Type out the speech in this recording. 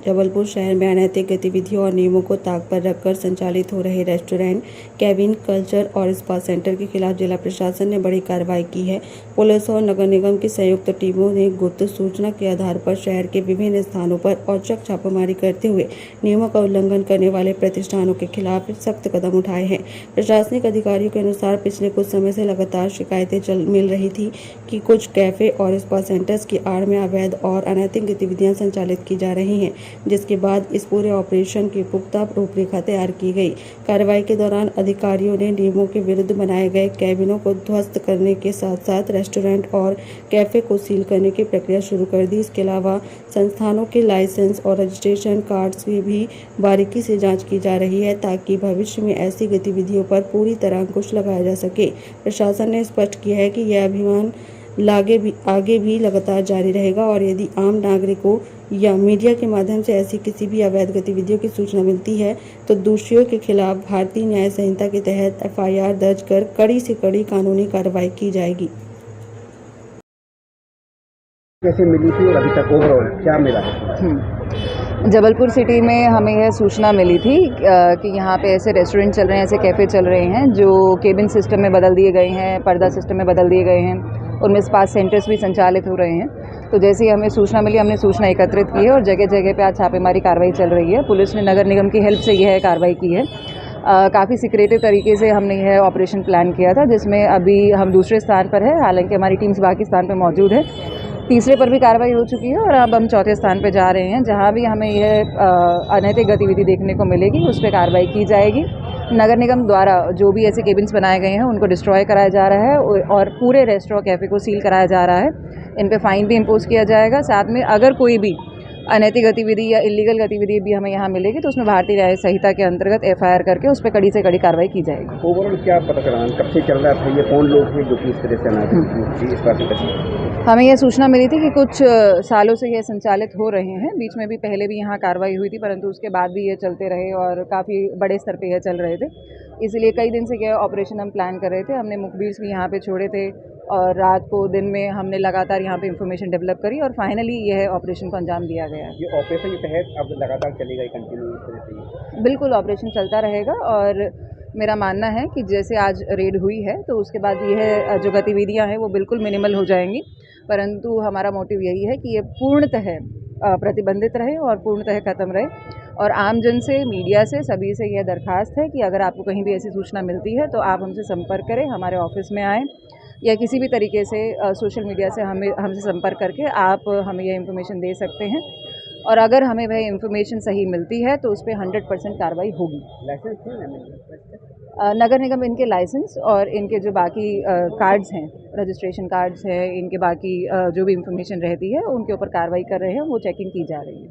जबलपुर शहर में अनैतिक गतिविधियों और नियमों को ताक पर रखकर संचालित हो रहे रेस्टोरेंट, केबिन, कल्चर और स्पा सेंटर के खिलाफ जिला प्रशासन ने बड़ी कार्रवाई की है। पुलिस और नगर निगम की संयुक्त टीमों ने गुप्त सूचना के आधार पर शहर के विभिन्न स्थानों पर औचक छापामारी करते हुए नियमों का उल्लंघन करने वाले प्रतिष्ठानों के खिलाफ सख्त कदम उठाए हैं। प्रशासनिक अधिकारियों के अनुसार पिछले कुछ समय से लगातार शिकायतें मिल रही थी कि कुछ कैफे और स्पा सेंटर्स की आड़ में अवैध और अनैतिक गतिविधियां संचालित की जा रही हैं, जिसके बाद इस पूरे ऑपरेशन की पुख्ता रूपरेखा तैयार की गई। कार्रवाई के दौरान अधिकारियों ने नियमों के विरुद्ध बनाए गए कैबिनों को ध्वस्त करने के साथ साथ रेस्टोरेंट और कैफे को सील करने की प्रक्रिया शुरू कर दी। इसके अलावा संस्थानों के लाइसेंस और रजिस्ट्रेशन कार्ड्स की भी बारीकी से जांच की जा रही है, ताकि भविष्य में ऐसी गतिविधियों पर पूरी तरह अंकुश लगाया जा सके। प्रशासन ने स्पष्ट किया है कि यह अभियान आगे भी लगातार जारी रहेगा और यदि आम नागरिकों या मीडिया के माध्यम से ऐसी किसी भी अवैध गतिविधियों की सूचना मिलती है तो दोषियों के खिलाफ भारतीय न्याय संहिता के तहत एफआईआर दर्ज कर कड़ी से कड़ी कानूनी कार्रवाई की जाएगी। कैसे मिली थी और अभी तक ओवरऑल क्या मिला है? जबलपुर सिटी में हमें यह सूचना मिली थी कि यहाँ पे ऐसे रेस्टोरेंट चल रहे हैं, ऐसे कैफ़े चल रहे हैं जो केबिन सिस्टम में बदल दिए गए हैं, पर्दा सिस्टम में बदल दिए गए हैं, उनमें स्पा सेंटर्स भी संचालित हो रहे हैं। तो जैसे ही हमें सूचना मिली, हमने सूचना एकत्रित की है और जगह जगह पे आज छापेमारी कार्रवाई चल रही है। पुलिस ने नगर निगम की हेल्प से यह कार्रवाई की है। काफ़ी सिक्रेटिव तरीके से हमने यह ऑपरेशन प्लान किया था, जिसमें अभी हम दूसरे स्थान पर है, हालांकि हमारी टीम्स बाकी स्थान पर मौजूद है। तीसरे पर भी कार्रवाई हो चुकी है और अब हम चौथे स्थान पर जा रहे हैं। जहां भी हमें यह अनैतिक गतिविधि देखने को मिलेगी उस पर कार्रवाई की जाएगी। नगर निगम द्वारा जो भी ऐसे केबिन्स बनाए गए हैं उनको डिस्ट्रॉय कराया जा रहा है और पूरे रेस्टोरेंट कैफ़े को सील कराया जा रहा है। इन पे फाइन भी इम्पोज किया जाएगा। साथ में अगर कोई भी अनैतिक गतिविधि या इलीगल गतिविधि भी हमें यहाँ मिलेगी तो उसमें भारतीय न्याय संहिता के अंतर्गत एफआईआर करके उस पर कड़ी से कड़ी कार्रवाई की जाएगी। ओवरऑल क्या पता चला, कब से चल रहा था, ये कौन लोग हैं जो कि इस तरह से हमें यह सूचना मिली थी कि कुछ सालों से यह संचालित हो रहे हैं। बीच में भी पहले भी यहाँ कार्रवाई हुई थी, परंतु उसके बाद भी ये चलते रहे और काफ़ी बड़े स्तर पे यह चल रहे थे। इसलिए कई दिन से यह ऑपरेशन हम प्लान कर रहे थे। हमने मुखबिर भी यहाँ पे छोड़े थे और रात को दिन में हमने लगातार यहाँ पे इंफॉर्मेशन डेवलप करी और फाइनली यह ऑपरेशन को अंजाम दिया गया। ये ऑपरेशन के तहत अब लगातार चलेगा, कंटिन्यू इस तरह से? बिल्कुल, ऑपरेशन चलता रहेगा और मेरा मानना है कि जैसे आज रेड हुई है तो उसके बाद यह जो गतिविधियां हैं वो बिल्कुल मिनिमल हो जाएंगी, परंतु हमारा मोटिव यही है कि ये पूर्णतः प्रतिबंधित रहे और पूर्णतः खत्म रहे। और आमजन से, मीडिया से, सभी से यह दरख्वास्त है कि अगर आपको कहीं भी ऐसी सूचना मिलती है तो आप हमसे संपर्क करें, हमारे ऑफिस में आएँ या किसी भी तरीके से सोशल मीडिया से हमसे संपर्क करके आप हमें यह इन्फॉर्मेशन दे सकते हैं और अगर हमें वह इन्फॉर्मेशन सही मिलती है तो उस पर 100% कार्रवाई होगी। लाइसेंस नगर निगम इनके लाइसेंस और इनके जो बाकी कार्ड्स हैं, रजिस्ट्रेशन कार्ड्स हैं, इनके बाकी जो भी इन्फॉर्मेशन रहती है उनके ऊपर कार्रवाई कर रहे हैं, वो चेकिंग की जा रही है।